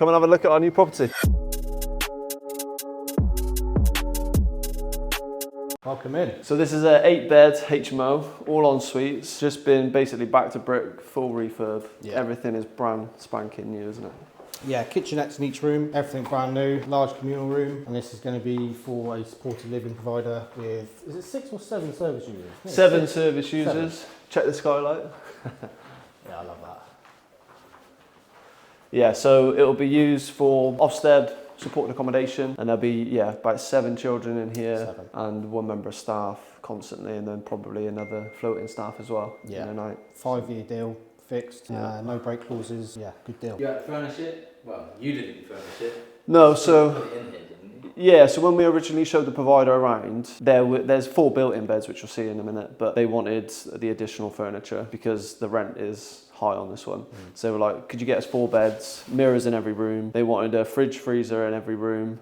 Come and have a look at our new property. Welcome in. So this is a 8-bed HMO, all en suites. Just been basically back to brick, full refurb. Yeah. Everything is brand spanking new, isn't it? Yeah, kitchenettes in each room, everything brand new, large communal room, and this is going to be for a supported living provider with, is it 6 or 7 service users? 7 service users. Check the skylight. Yeah, I love that. Yeah, so it'll be used for Ofsted supported accommodation, and there'll be about 7 children in here and 1 member of staff constantly, and then probably another floating staff as well. Yeah, in a night. 5-year deal, fixed, no break clauses. Yeah, good deal. You had to furnish it? Well, you didn't furnish it. No, You so put it in here, didn't you? yeah, so when we originally showed the provider around, there's 4 built-in beds, which you'll see in a minute, but they wanted the additional furniture because the rent is high on this one. So they were like, could you get us 4 beds, mirrors in every room? They wanted a fridge freezer in every room,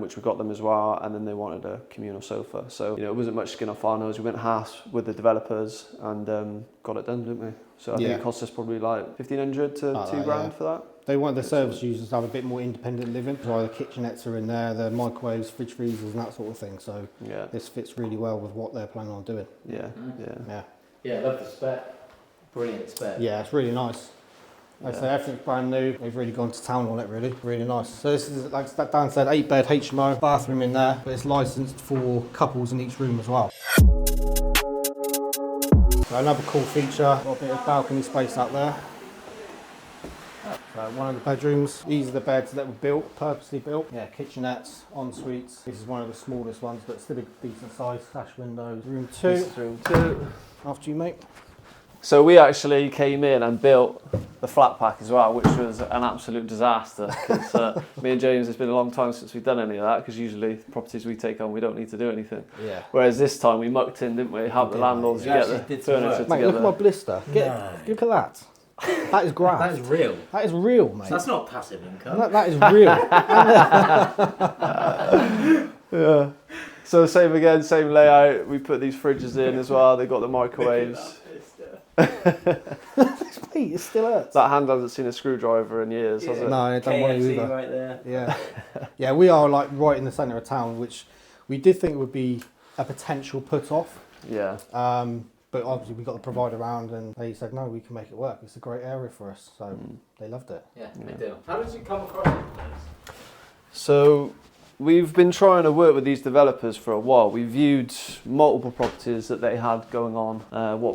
which we got them as well, and then they wanted a communal sofa. So it wasn't much skin off our nose. We went half with the developers and got it done, didn't we? So I think it cost us probably like 1,500 to £2,000 for that. They want the service users to have a bit more independent living. So the kitchenettes are in there, the microwaves, fridge freezers and that sort of thing. So this fits really well with what they're planning on doing. Yeah. Yeah, I love the spec. Brilliant spec. Yeah, it's really nice. Like I say, everything's brand new. They've really gone to town on it, really nice. So this is, like Dan said, 8-bed HMO, bathroom in there, but it's licensed for couples in each room as well. So another cool feature, got a bit of balcony space out there. So one of the bedrooms, these are the beds that were built, purposely built. Yeah, kitchenettes, en suites. This is one of the smallest ones, but still a decent size. Sash windows. Room 2. This is room 2. After you, mate. So we actually came in and built the flat pack as well, which was an absolute disaster. Because me and James, it's been a long time since we've done any of that, because usually properties we take on, we don't need to do anything. Yeah. Whereas this time we mucked in, didn't we? Helped the landlords get the furniture together. Mate, look at my blister. Look at that. That is graft. That is real. That is real, mate. That's not passive income. That is real. Yeah. So same again, same layout. We put these fridges in as well. They got the microwaves. It still hurts. That hand hasn't seen a screwdriver in years, has it? No, it don't want to either. right there. Yeah. Yeah, we are like right in the centre of town, which we did think would be a potential put off. Yeah. But obviously we got the provider around and they said, no, we can make it work. It's a great area for us. So they loved it. Yeah, they do. How did you come across it? So we've been trying to work with these developers for a while. We viewed multiple properties that they had going on,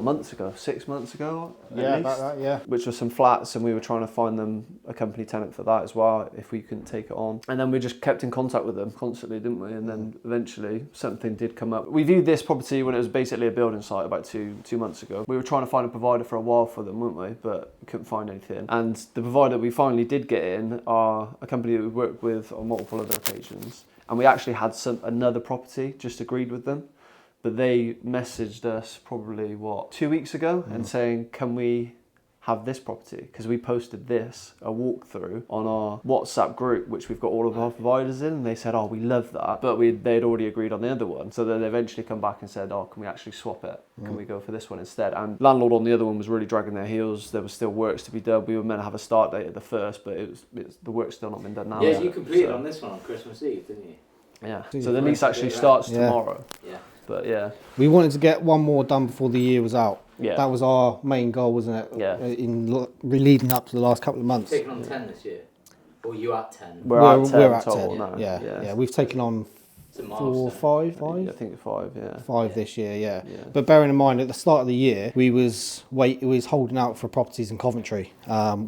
months ago? 6 months ago? Yeah, about that, yeah. Which were some flats, and we were trying to find them a company tenant for that as well, if we couldn't take it on. And then we just kept in contact with them constantly, didn't we? And then eventually something did come up. We viewed this property when it was basically a building site about two months ago. We were trying to find a provider for a while for them, weren't we? But we couldn't find anything. And the provider we finally did get in are a company that we've worked with on multiple other occasions. And we actually had another property just agreed with them, but they messaged us probably 2 weeks ago and saying, can we have this property? Because we posted a walkthrough on our WhatsApp group, which we've got all of our providers in, and they said, oh, we love that, but they'd already agreed on the other one. So then they eventually come back and said, oh, can we actually swap it? Can we go for this one instead? And landlord on the other one was really dragging their heels. There was still works to be done. We were meant to have a start date at the 1st, but the work's still not been done now. Yeah, you completed on this one on Christmas Eve, didn't you? Yeah, so the lease actually starts tomorrow. Yeah. But yeah. We wanted to get one more done before the year was out. Yeah. That was our main goal, wasn't it? Yeah. In leading up to the last couple of months. Taking on 10 this year? Or you at 10? We're at 10 total now. Yeah, we've taken on 4, 5? I think 5, yeah. 5 this year, yeah. But bearing in mind, at the start of the year, we was holding out for properties in Coventry.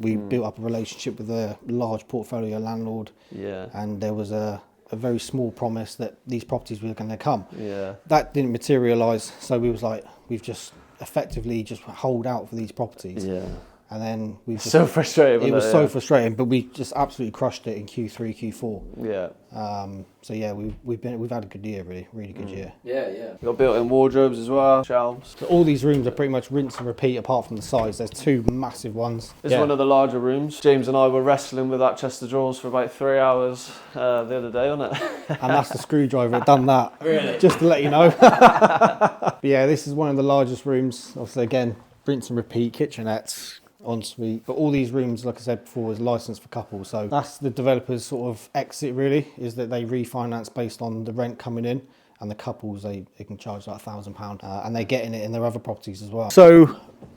We built up a relationship with a large portfolio landlord. Yeah. And there was a very small promise that these properties were going to come. Yeah. That didn't materialise, so we was like, we've just effectively just hold out for these properties. Yeah. And then we just, so frustrating. It was so frustrating, but we just absolutely crushed it in Q3, Q4. Yeah. So yeah, we've had a good year, really good year. Yeah, yeah. We've got built-in wardrobes as well, shelves. So all these rooms are pretty much rinse and repeat, apart from the size. There's 2 massive ones. It's one of the larger rooms. James and I were wrestling with that chest of drawers for about 3 hours the other day, wasn't it? And that's the screwdriver that done that. Really? Just to let you know. But yeah, this is one of the largest rooms. Obviously, again, rinse and repeat, kitchenettes. ensuite. But all these rooms, like I said before, is licensed for couples. So that's the developer's sort of exit really, is that they refinance based on the rent coming in. And the couples, they can charge like £1,000 and they're getting it in their other properties as well. So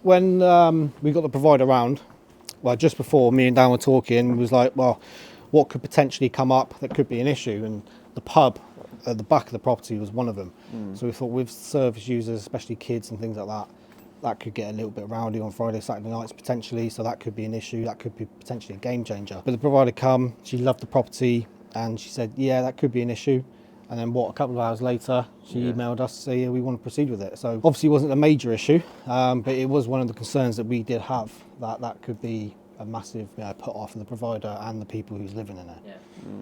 when we got the provider round, well, just before me and Dan were talking, was like, well, what could potentially come up that could be an issue? And the pub at the back of the property was one of them. So we thought with service users, especially kids and things like that, that could get a little bit rowdy on Friday, Saturday nights potentially. So that could be an issue. That could be potentially a game changer. But the provider come, she loved the property and she said, yeah, that could be an issue. And then a couple of hours later, she emailed us to say, yeah, we want to proceed with it. So obviously it wasn't a major issue, but it was one of the concerns that we did have, that could be a massive put off for the provider and the people who's living in it. Yeah.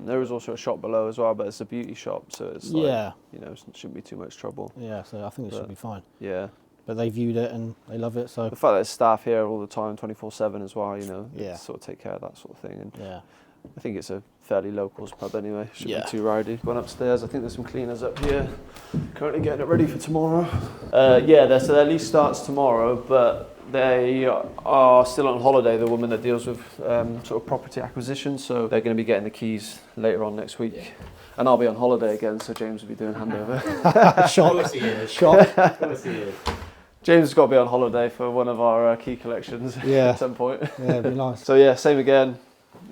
There was also a shop below as well, but it's a beauty shop, so it's like, it shouldn't be too much trouble. Yeah, so I think it should be fine. Yeah. But they viewed it and they love it, so. The fact that there's staff here all the time, 24/7 as well, Yeah. sort of take care of that sort of thing. And Yeah. I think it's a fairly locals pub anyway. Shouldn't Yeah. be too rowdy. Going upstairs, I think there's some cleaners up here. Currently getting it ready for tomorrow. So their lease starts tomorrow, but they are still on holiday, the woman that deals with sort of property acquisition, so they're going to be getting the keys later on next week. Yeah. And I'll be on holiday again, so James will be doing handover. Shock. Of course he is. Shock. Of course he is. James has got to be on holiday for one of our key collections Yeah. at some point. Yeah, it'd be nice. So yeah, same again.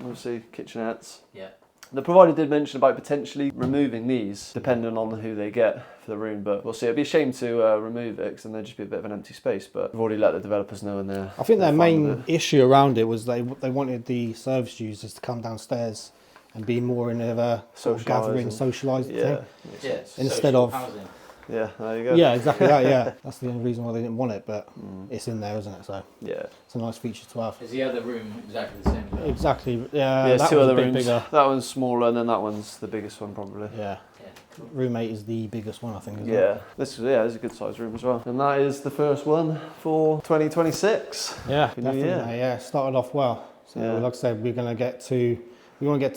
Obviously, kitchenettes. Yeah. The provider did mention about potentially removing these, depending on who they get for the room, but we'll see. It'd be a shame to remove it, because then there'd just be a bit of an empty space, but we've already let the developers know, and I think their they're fine main with it. issue around it was they wanted the service users to come downstairs and be more in a sort of gathering, socialising thing. Yeah, Yeah. Instead social of- housing. yeah, there you go. Yeah, exactly that, yeah. That's the only reason why they didn't want it, but it's in there, isn't it? So Yeah. it's a nice feature to have. Is the other room exactly the same? as well? Exactly, Yeah, that there's two was other a bit rooms. bigger. That one's smaller, and then that one's the biggest one probably. Yeah. Yeah. Room 8 is the biggest one, I think, isn't it? Yeah, this is a good sized room as well. And that is the first one for 2026. Yeah, Happy New definitely. Year. Yeah, started off well. So Yeah. like I said, we want to get to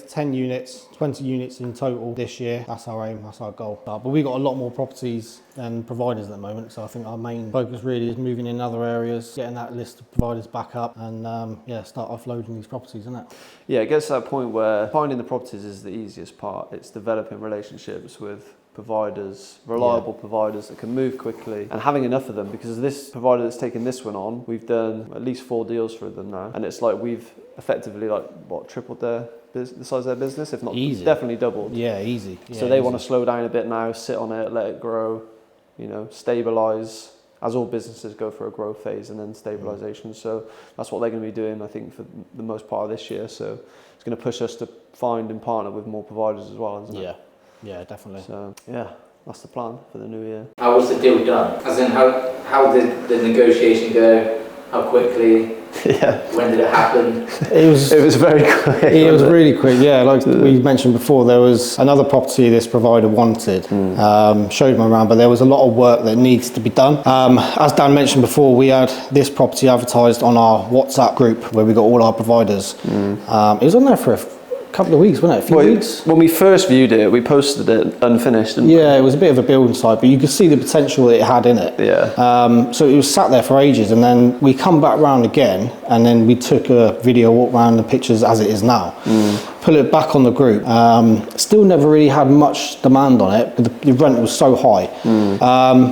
10 units, 20 units in total this year. That's our aim, that's our goal. But we got a lot more properties than providers at the moment, so I think our main focus really is moving in other areas, getting that list of providers back up, and start offloading these properties, isn't it? Yeah, it gets to that point where finding the properties is the easiest part. It's developing relationships with providers, reliable providers that can move quickly, and having enough of them, because this provider that's taken this one on, we've done at least 4 deals for them now, and it's like we've effectively tripled the size of their business, if not Easy. definitely doubled. Yeah, easy. So they want to slow down a bit now, sit on it, let it grow, stabilise, as all businesses go through a growth phase and then stabilisation. So that's what they're going to be doing, I think, for the most part of this year. So it's going to push us to find and partner with more providers as well, isn't it? Yeah, definitely. So yeah, that's the plan for the new year. How was the deal done? As in, how did the negotiation go? How quickly? Yeah, When did it happen? It was very quick. It was really quick, yeah. Like we mentioned before, there was another property this provider wanted. Showed them around, but there was a lot of work that needs to be done. As Dan mentioned before, we had this property advertised on our WhatsApp group where we got all our providers. It was on there for a couple of weeks, wasn't it? A few weeks? When we first viewed it, we posted it unfinished, didn't we? Yeah, it was a bit of a building site, but you could see the potential that it had in it. Yeah. So it was sat there for ages, and then we come back round again, and then we took a video walk around the pictures as it is now. Put it back on the group. Still never really had much demand on it, but the rent was so high.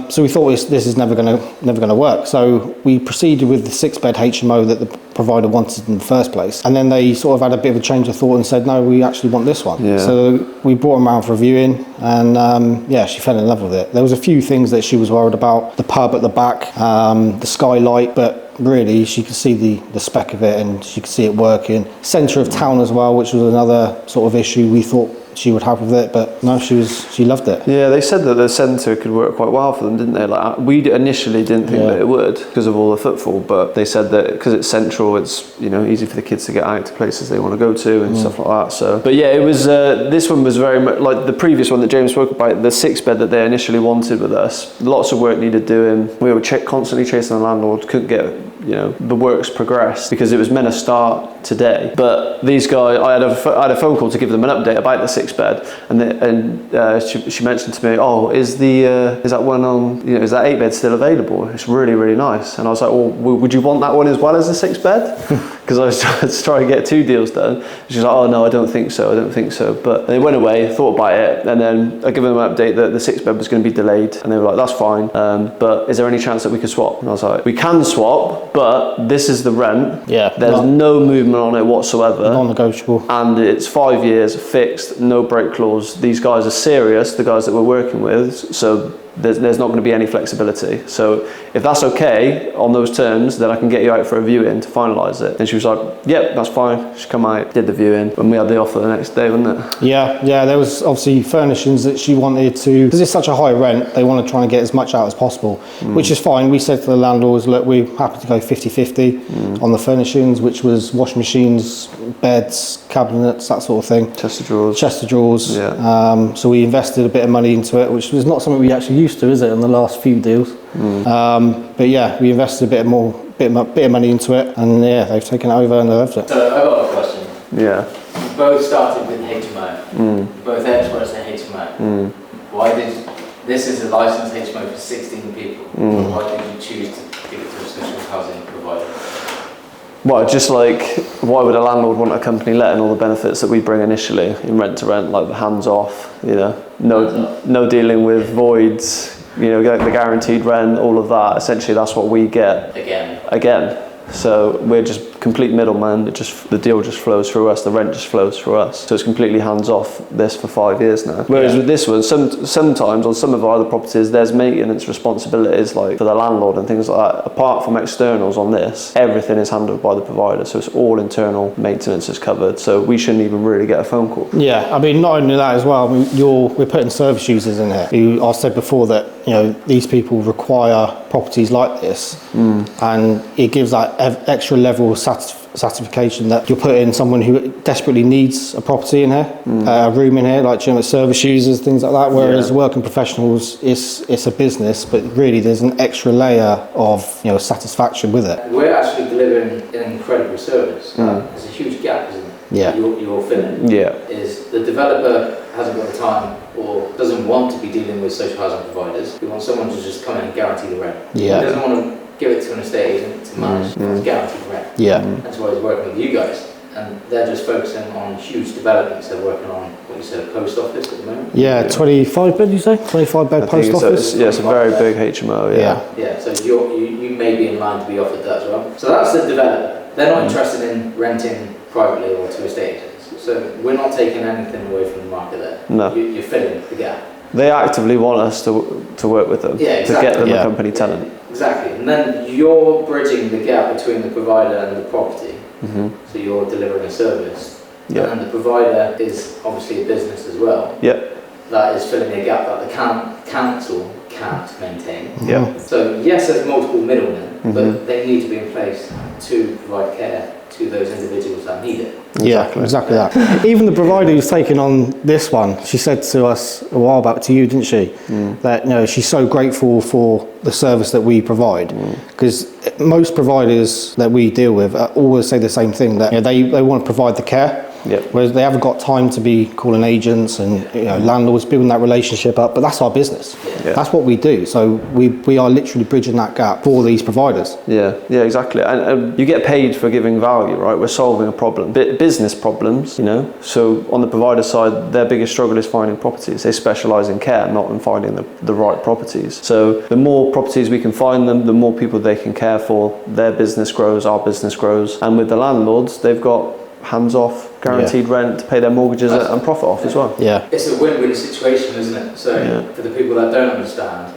So we thought this is never gonna work. So we proceeded with the 6-bed HMO that the provider wanted in the first place, and then they sort of had a bit of a change of thought and said, no, we actually want this one. Yeah. So we brought them around for a viewing, and she fell in love with it. There was a few things that she was worried about: the pub at the back, the skylight, but really she could see the spec of it and she could see it working. Centre of town as well, which was another sort of issue we thought she would have with it, but no, she loved it. Yeah, they said that the centre could work quite well for them, didn't they? Like, we initially didn't think that it would because of all the footfall, but they said that because it's central, it's easy for the kids to get out to places they want to go to and stuff like that. So, but yeah, it was this one was very much like the previous one that James spoke about, the 6-bed that they initially wanted with us. Lots of work needed doing. We were constantly chasing the landlord, couldn't get you know, the work's progressed, because it was meant to start today. But these guys, I had a phone call to give them an update about the 6-bed, and she mentioned to me, oh, is that one on, you know, is that 8-bed still available? It's really, really nice. And I was like, well, would you want that one as well as the 6-bed? Because I was trying to get 2 deals done. She's like, oh no, I don't think so. But they went away, thought about it, and then I gave them an update that the 6-bed was going to be delayed, and they were like, that's fine. But is there any chance that we could swap? And I was like, we can swap, but this is the rent. Yeah. There's no movement on it whatsoever. Non-negotiable. And it's 5 years, fixed, no break clause. These guys are serious, the guys that we're working with, so there's not going to be any flexibility. So if that's okay on those terms, then I can get you out for a viewing to finalise it. And she was like, yep, that's fine. She come out, did the viewing, and we had the offer the next day, wasn't it? Yeah, there was obviously furnishings that she wanted to, because it's such a high rent, they want to try and get as much out as possible, which is fine. We said to the landlords, look, we're happy to go 50-50 on the furnishings, which was washing machines, beds, cabinets, that sort of thing. Chest of drawers. Yeah. So we invested a bit of money into it, which was not something we actually used to, is it, in the last few deals? But yeah, we invested a bit of money into it, and yeah, they've taken it over and they loved it. So I've got a question. Yeah. You both started with HMO. Both experts in HMO. Why did this is a licensed HMO for 16 people? Why did you choose to give it to a social housing provider? Well, just like, why would a landlord want a company letting all the benefits that we bring initially in rent to rent, like the hands off, you know, no dealing with voids, you know, the guaranteed rent, all of that. Essentially, that's what we get. Again. So we're just complete middleman. The deal just flows through us. The rent just flows through us. So it's completely hands off this for 5 years now. Whereas with this one, sometimes on some of our other properties, there's maintenance responsibilities like for the landlord and things like that. Apart from externals on this, everything is handled by the provider. So it's all internal maintenance is covered. So we shouldn't even really get a phone call. Yeah, I mean, not only that as well. I mean, we're putting service users in here. I said before that, you know, these people require properties like this, and it gives that extra level of satisfaction that you're putting someone who desperately needs a property in here, a room in here, like, you know, service users, things like that. Whereas working professionals, it's a business, but really there's an extra layer of, you know, satisfaction with it. We're actually delivering an incredible service. There's a huge gap, isn't it? Yeah. You're filling. Yeah. Is the developer hasn't got the time or doesn't want to be dealing with social housing providers. He wants someone to just come in and guarantee the rent. Yeah. He doesn't want to give it to an estate agent to manage. He wants guaranteed rent. Yeah. That's why he's working with you guys. And they're just focusing on huge developments. They're working on, what you said, a post office at the moment? Yeah, 25 bed, you say? 25 bed post office? It's a very big HMO, Yeah, so you may be in line to be offered that as well. So that's the developer. They're not interested in renting privately or to estate agents. So we're not taking anything away from the market there. No. You're filling the gap. They actively want us to work with them, to get them a company tenant. Exactly. And then you're bridging the gap between the provider and the property. So you're delivering a service. And then the provider is obviously a business as well. That is filling a gap that the council can't maintain. So yes, there's multiple middlemen, but they need to be in place to provide care to those individuals that need it. Yeah, exactly that. Even the provider who's taken on this one, she said to us a while back, to you, didn't she, that, you know, she's so grateful for the service that we provide, because most providers that we deal with always say the same thing, that, you know, they want to provide the care. Whereas they haven't got time to be calling agents and, you know, landlords, building that relationship up. But that's our business. That's what we do. So we are literally bridging that gap for these providers. Yeah, exactly. And you get paid for giving value, right? We're solving a problem, business problems, you know. So on the provider side, their biggest struggle is finding properties. They specialise in care, not in finding the right properties. So the more properties we can find them, the more people they can care for. Their business grows, our business grows. And with the landlords, they've got hands off, guaranteed rent to pay their mortgages and profit off as well. It's a win-win situation, isn't it? So for the people that don't understand,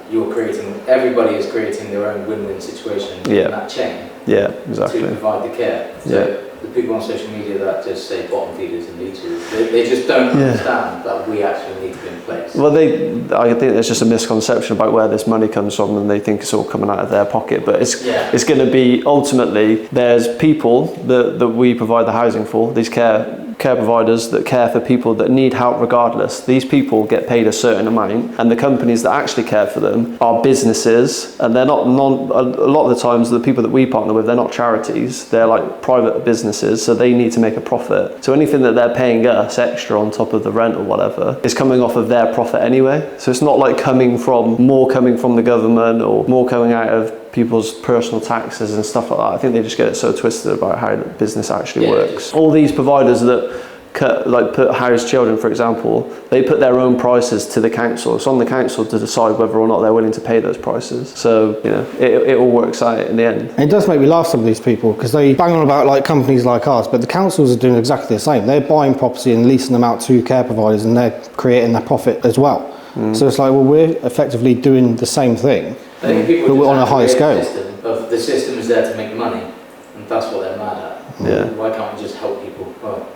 everybody is creating their own win-win situation in that chain. Exactly. To provide the care. So the people on social media that just say bottom feeders and leechers, they just don't understand that we actually need to be in place. Well, I think there's just a misconception about where this money comes from, and they think it's all coming out of their pocket. But it's going to be, ultimately, there's people that we provide the housing for, these care care providers that care for people that need help regardless. These people get paid a certain amount, and the companies that actually care for them are businesses, and they're not a lot of the times the people that we partner with, they're not charities, they're like private businesses, so they need to make a profit. So anything that they're paying us extra on top of the rent or whatever is coming off of their profit anyway. So it's not like coming from the government or more coming out of people's personal taxes and stuff like that. I think they just get it so twisted about how the business actually works. All these providers that put housed children, for example, they put their own prices to the council. It's on the council to decide whether or not they're willing to pay those prices. So, you know, it all works out in the end. And it does make me laugh, some of these people, because they bang on about like companies like ours, but the councils are doing exactly the same. They're buying property and leasing them out to care providers, and they're creating their profit as well. So it's like, well, we're effectively doing the same thing, but we're on a higher scale. The system is there to make money, and that's what they're mad at. Yeah. Why can't we just help people? Well,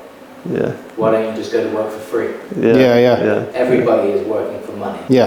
yeah. Why don't you just go to work for free? Yeah. Everybody is working for money. Yeah.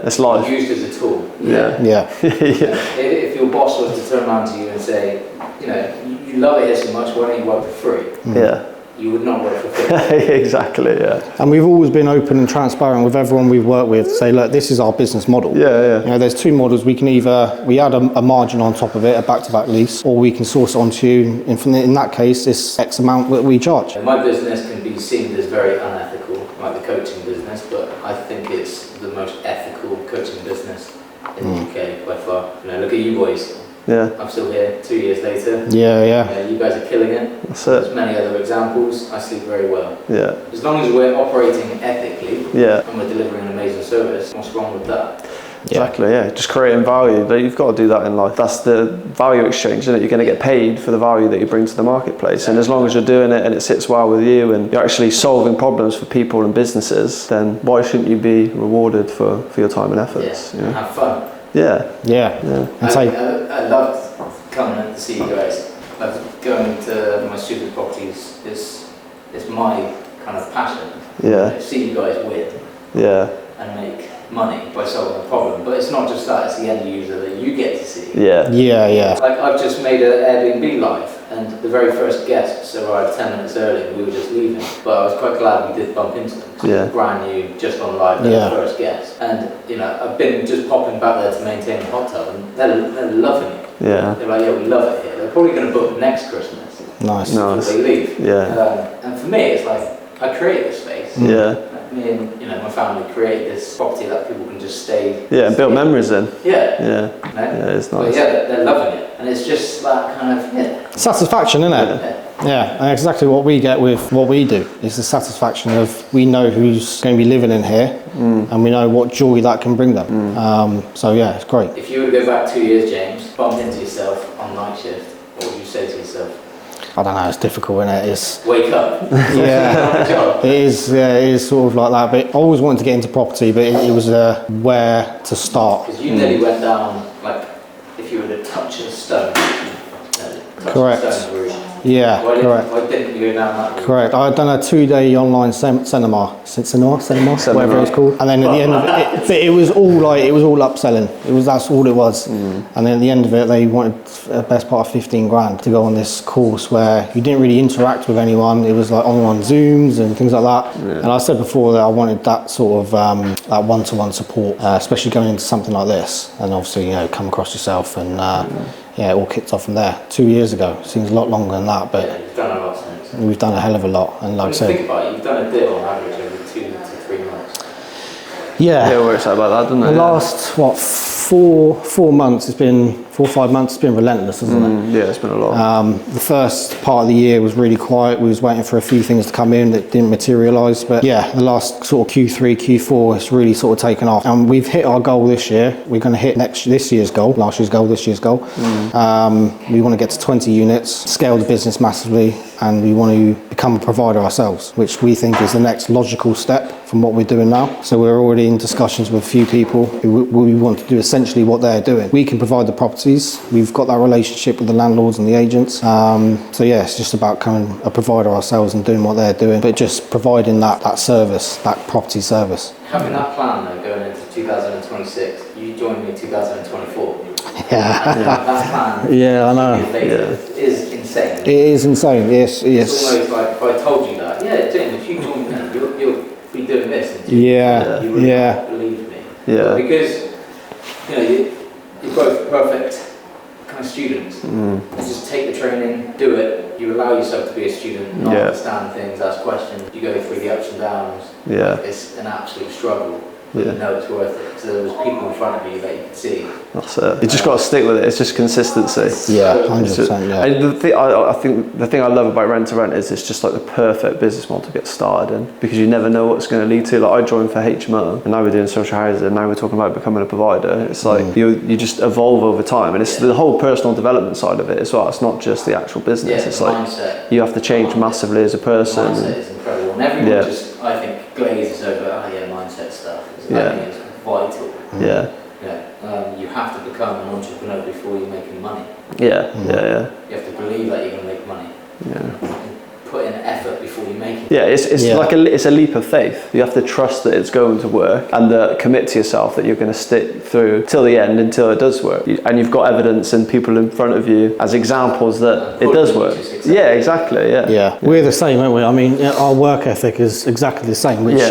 It's life. Used as a tool. Yeah. If your boss was to turn around to you and say, you know, you love it here so much, why don't you work for free? Yeah. You would not work for free. Exactly, yeah. And we've always been open and transparent with everyone we've worked with to say, look, this is our business model. Yeah. You know, there's two models. We can either, we add a margin on top of it, a back-to-back lease, or we can source it onto you. In that case, it's X amount that we charge. My business can be seen as very unethical, like the coaching business, but I think it's the most ethical coaching business in the UK by far. You know, look at you boys. Yeah. I'm still here 2 years later. Yeah. You guys are killing it. That's it. There's many other examples. I sleep very well. Yeah. As long as we're operating ethically and we're delivering an amazing service, what's wrong with that? Exactly, yeah. Just creating value. You've got to do that in life. That's the value exchange, isn't it? You're going to get paid for the value that you bring to the marketplace. And as long as you're doing it and it sits well with you and you're actually solving problems for people and businesses, then why shouldn't you be rewarded for your time and efforts? Yeah, and have fun. Yeah. I loved coming to see you guys. Like going to my student properties is my kind of passion. Yeah. See you guys win. Yeah. And make money by solving a problem. But it's not just that, it's the end user that you get to see. Yeah. Like I've just made an Airbnb live, and the very first guests arrived 10 minutes early and we were just leaving. But I was quite glad we did bump into them. Brand new, just on live, they're the first guests. And you know, I've been just popping back there to maintain the hot tub, and they're loving it. Yeah. They're like, we love it here. They're probably going to book next Christmas. Nice. Before they leave. Yeah. And for me, it's like, I create this space. Yeah. Me and my family create this property that people can just stay. Yeah, and build memories in. Yeah. Yeah, it's nice. But they're loving it, and it's just that kind of satisfaction, isn't it? Yeah, and exactly what we get with what we do is the satisfaction of we know who's going to be living in here, and we know what joy that can bring them. So yeah, it's great. If you were to go back 2 years, James, bump into yourself on night shift, what would you say to yourself? I don't know, it's difficult, isn't it? It's wake up. Yeah, it is sort of like that. But I always wanted to get into property, but it was where to start. Because you nearly went down, like, if you were to touch a stone. Correct. A stone route. Yeah, correct. Why didn't you go down that route? Correct. I had done a 2-day online seminar, whatever it was called. And then at the end of it was all upselling. That's all it was. And then at the end of it, they wanted the best part of 15 grand to go on this course where you didn't really interact with anyone. It was like on Zooms and things like that. Yeah. And I said before that I wanted that sort of that one-to-one support, especially going into something like this. And obviously, come across yourself and. It all kicked off from there 2 years ago. Seems a lot longer than that, but you've done a lot since. We've done a hell of a lot, and like I said, think about it, you've done a deal on average every 2 to 3 months. Yeah, it works out like that, doesn't it? The last 4 months, it's been 4 or 5 months. It's been relentless, hasn't it? Yeah, it's been a lot. The first part of the year was really quiet. We was waiting for a few things to come in that didn't materialise. But yeah, the last sort of Q3, Q4, it's really sort of taken off. And we've hit our goal this year. We're going to hit this year's goal, last year's goal, this year's goal. We want to get to 20 units, scale the business massively, and we want to become a provider ourselves, which we think is the next logical step from what we're doing now. So we're already in discussions with a few people who we want to do essentially what they're doing. We can provide the properties. We've got that relationship with the landlords and the agents. So yeah, it's just about becoming a provider ourselves and doing what they're doing, but just providing that service, that property service. Having that plan though, going into 2026, you joined me in 2024. Yeah. That plan. Yeah, I know. Is insane. It is insane. Yes. It's almost like if I told you that, yeah, Jane, if you join me, you'll be doing this. And you would not believe me. Yeah. Because, you know, you're both perfect kind of students. You just take the training, do it. You allow yourself to be a student, not understand things, ask questions. You go through the ups and downs. Yeah. It's an absolute struggle. But you know it's worth it. So there was people in front of you that you could see. That's it. You just got to stick with it. It's just consistency. Yeah, 100%. Yeah. And I think the thing I love about rent to rent is it's just like the perfect business model to get started in, because you never know what it's going to lead to. Like I joined for HMO, and now we're doing social housing, and now we're talking about becoming a provider. It's like you just evolve over time, and it's the whole personal development side of it as well. It's not just the actual business. It's like mindset. You have to change massively as a person. Mindset is incredible, and everyone just, I think, glazes over mindset stuff. I think it's vital. You have to become an entrepreneur before you're making money. You have to believe that you're going to make money. Put in effort before you make it. It's like it's a leap of faith. You have to trust that it's going to work, and commit to yourself that you're going to stick through till the end until it does work. And you've got evidence and people in front of you as examples that it does work. Yeah, exactly. Yeah, we're the same, aren't we? I mean, our work ethic is exactly the same, which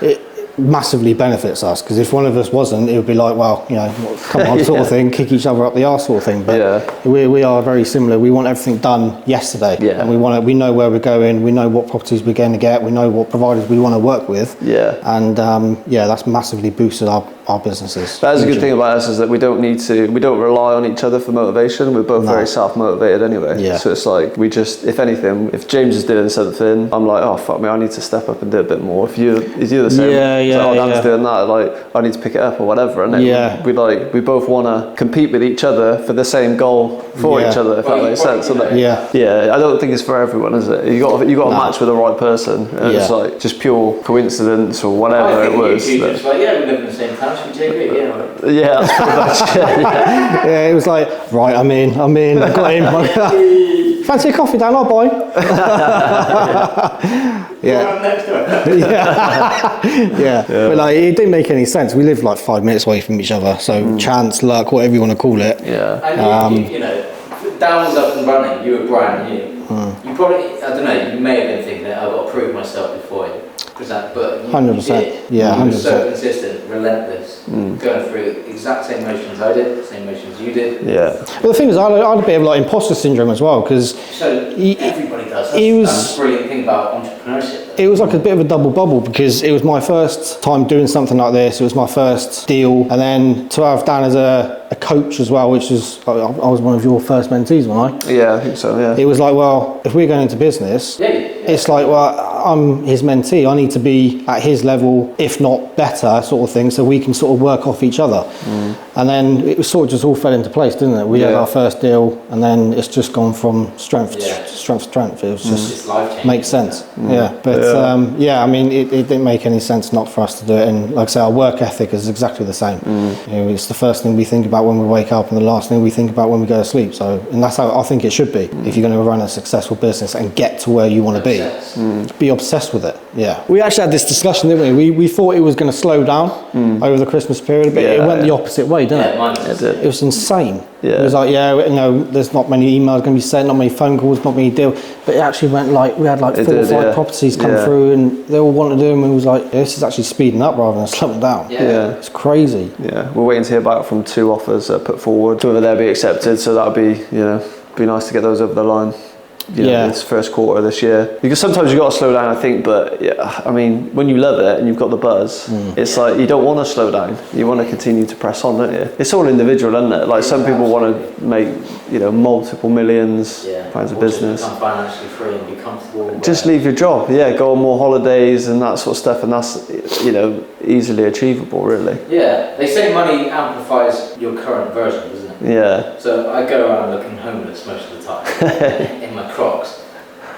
it massively benefits us, because if one of us wasn't, it would be like, well, you know, come on, sort of thing, kick each other up the arse sort of thing. But we are very similar. We want everything done yesterday, and we know where we're going, we know what properties we're going to get, we know what providers we want to work with, and that's massively boosted our businesses. That's a good thing about us, is that we don't rely on each other for motivation. We're both very self-motivated anyway. So it's like, we just, if anything, if James is doing something, I'm like, oh fuck me, I need to step up and do a bit more. If you're the same, Dan's doing that, like I need to pick it up or whatever, and then we both want to compete with each other for the same goal for each other, if that makes sense. I don't think it's for everyone, is it? You got to match with the right person, and it's like just pure coincidence or whatever it was. Just like, we live in the same town, should we take it? That's pretty much it was like, right, I'm in, I got in. Fancy a coffee, Dan? I'll buy. But like, it didn't make any sense. We lived like 5 minutes away from each other, so chance, luck, whatever you want to call it. And you know, Dan was up and running. You were brand new. You probably, I don't know, you may have been thinking that I've got to prove myself before you present, but you 100%. did. Yeah, 100%. You were so consistent, relentless, going through the exact same motions I did, the same motions you did. But the thing is, I had a bit of like imposter syndrome as well, because everybody does. That's the brilliant thing about entrepreneurship. It was like a bit of a double bubble, because it was my first time doing something like this. It was my first deal, and then to have Dan as a coach as well, which is, I was one of your first mentees, wasn't I? Yeah, I think so. Yeah. It was like, well, if we're going into business, it's like, well, I'm his mentee. I need to be at his level, if not better, sort of thing, so we can sort of work off each other. And then it was sort of just all fell into place, didn't it? We had our first deal, and then it's just gone from strength to strength. It was just makes sense. But I mean, it didn't make any sense not for us to do it. And like I say, our work ethic is exactly the same. You know, it's the first thing we think about when we wake up, and the last thing we think about when we go to sleep. So, and that's how I think it should be. If you're going to run a successful business and get to where you want to be obsessed with it. We actually had this discussion, didn't we? We thought it was going to slow down over the Christmas period, but it went the opposite way, didn't it? It was insane. It was like, there's not many emails going to be sent, not many phone calls, not many deals, but it actually went like, we had like 4 or 5 properties come through, and they all wanted to do them, and it was like, this is actually speeding up rather than slowing down. It's crazy. We're waiting to hear back from 2 offers put forward, whether they'll be accepted, so that'll be, be nice to get those over the line. This first quarter of this year, because sometimes you've got to slow down, I think, but I mean, when you love it and you've got the buzz, it's like you don't want to slow down, you want to continue to press on, don't you? It's all individual, isn't it? Like some people want to make multiple millions pounds of business, become financially free and be comfortable, just leave your job, go on more holidays and that sort of stuff, and that's easily achievable, really. They say money amplifies your current version, doesn't it? So I go around looking homeless most of the time in my Crocs.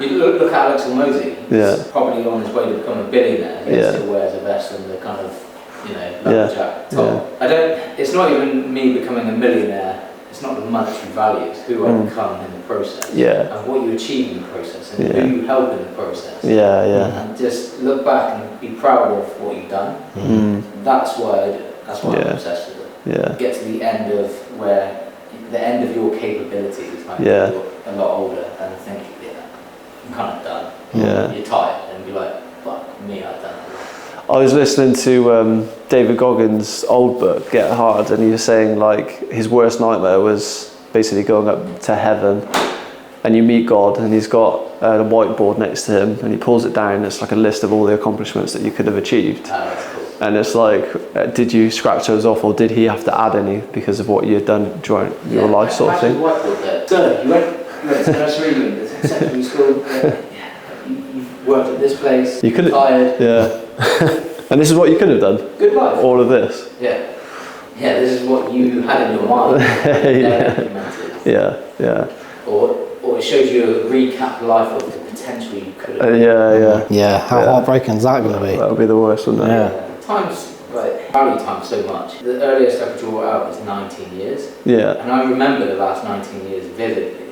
You look at Alex Almosey. He's probably on his way to become a billionaire. He still wears a vest and the kind of lumberjack top. It's not even me becoming a millionaire. It's not the monetary value. It's who I become in the process. And what you achieve in the process, and who you help in the process. And just look back and be proud of what you've done. That's why I do it. That's why I'm obsessed with it. Get to the end of your capabilities, like you're a lot older, and think, I'm kind of done. You're tired, and be like, fuck me, I've done it. I was listening to David Goggins' old book, Get Hard, and he was saying like his worst nightmare was basically going up to heaven and you meet God and he's got a whiteboard next to him and he pulls it down and it's like a list of all the accomplishments that you could have achieved. That's cool. And it's like, did you scratch those off or did he have to add any because of what you had done during your life sort of thing? Whiteboard there. So you went to nursery, you went to secondary school, you worked at this place, you could have, retired. Yeah. And this is what you could have done? Good life. All of this? Yeah. Yeah, this is what you had in your mind. Yeah. Or it shows you a recap life of the potential you could have. Yeah, how heartbreaking is that going to be? That would be the worst, wouldn't it? Yeah. Time's, like, value time so much. The earliest I could draw out was 19 years. Yeah. And I remember the last 19 years vividly.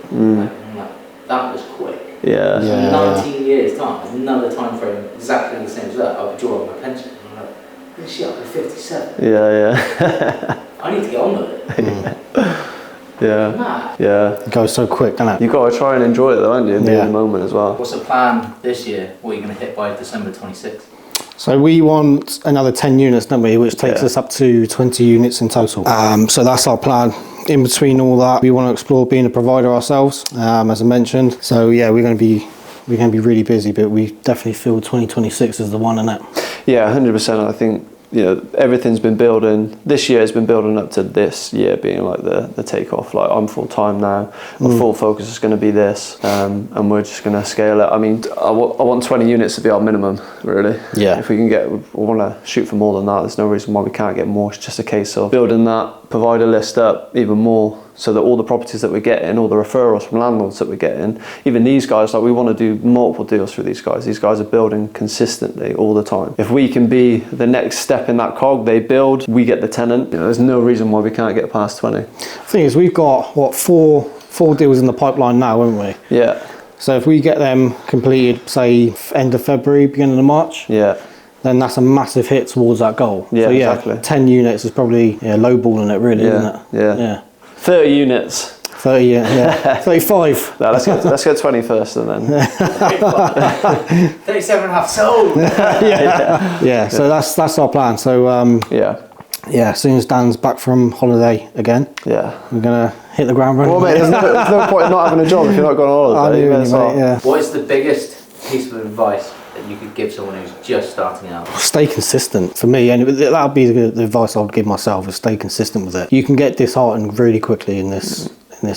Like, that was quick. Yeah. So 19 years time, another time frame exactly the same as that, I would draw on my pension. And I'm like, this shit, I'm 57. Yeah. I need to get on with it. Yeah. Mad. Yeah. It goes so quick, doesn't it? You've got to try and enjoy it though, haven't you, in the moment as well. What's the plan this year? What are you going to hit by December 26th? So we want another 10 units, don't we? Which takes us up to 20 units in total. So that's our plan. In between all that, we want to explore being a provider ourselves, as I mentioned. So yeah, we're going to be really busy, but we definitely feel 2026 is the one, innit? Yeah, 100%. I think everything's been building. This year has been building up to this year being like the takeoff. Like I'm full time now. My full focus is going to be this, and we're just going to scale it. I mean, I want 20 units to be our minimum, really. Yeah. If we can get, we want to shoot for more than that. There's no reason why we can't get more. It's just a case of building that provider list up even more, so that all the properties that we're getting, all the referrals from landlords that we're getting, even these guys, like we want to do multiple deals through these guys. These guys are building consistently all the time. If we can be the next step in that cog, they build, we get the tenant. There's no reason why we can't get past 20. The thing is, we've got, four deals in the pipeline now, haven't we? Yeah. So if we get them completed, say, end of February, beginning of March, then that's a massive hit towards that goal. Yeah, so exactly. 10 units is probably lowballing it, really, isn't it? Yeah. 30 units. 30, yeah. 35. No, let's get 20 first and then. 37 and a half sold. Yeah, so that's our plan. So as soon as Dan's back from holiday again, we're gonna hit the ground running. Well, mate, there's no point in not having a job if you're not going on holiday. What is the biggest piece of advice that you could give someone who's just starting out? Stay consistent for me, and that would be the advice I would give myself: is stay consistent with it. You can get disheartened really quickly in this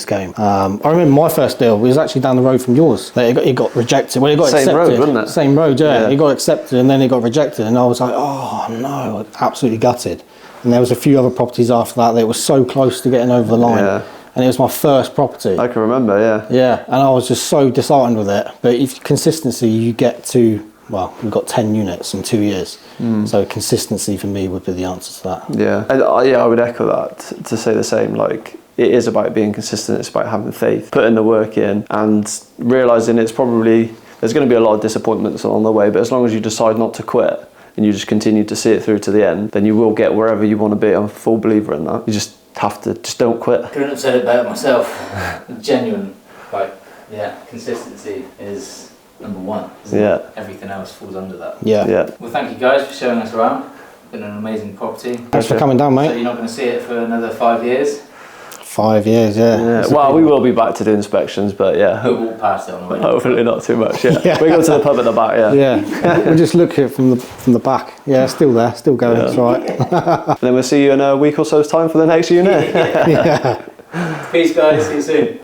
game. I remember my first deal was actually down the road from yours. It got rejected. Well, it got accepted. Same road, wasn't it? Same road, yeah. It got accepted and then it got rejected, and I was like, oh no, absolutely gutted. And there was a few other properties after that were so close to getting over the line. Yeah. And it was my first property. I can remember, Yeah, and I was just so disheartened with it. But if consistency, you get to, well, we've got 10 units in 2 years. So consistency for me would be the answer to that. Yeah, and I would echo that to say the same. Like, it is about being consistent. It's about having faith, putting the work in, and realising there's going to be a lot of disappointments along the way. But as long as you decide not to quit and you just continue to see it through to the end, then you will get wherever you want to be. I'm a full believer in that. You just have to, don't quit. Couldn't have said it better myself. Genuine, consistency is number one. Everything else falls under that. Yeah. Well, thank you guys for showing us around. It's been an amazing property. Thanks for coming down, mate. So you're not going to see it for another 5 years? 5 years, yeah. Well, we will be back to do inspections, but We'll walk past it on the way. Hopefully not too much, We go to the pub at the back, We'll just look at it from the back. Yeah, still there, still going, that's right. And then we'll see you in a week or so's time for the next unit. Peace, guys. See you soon.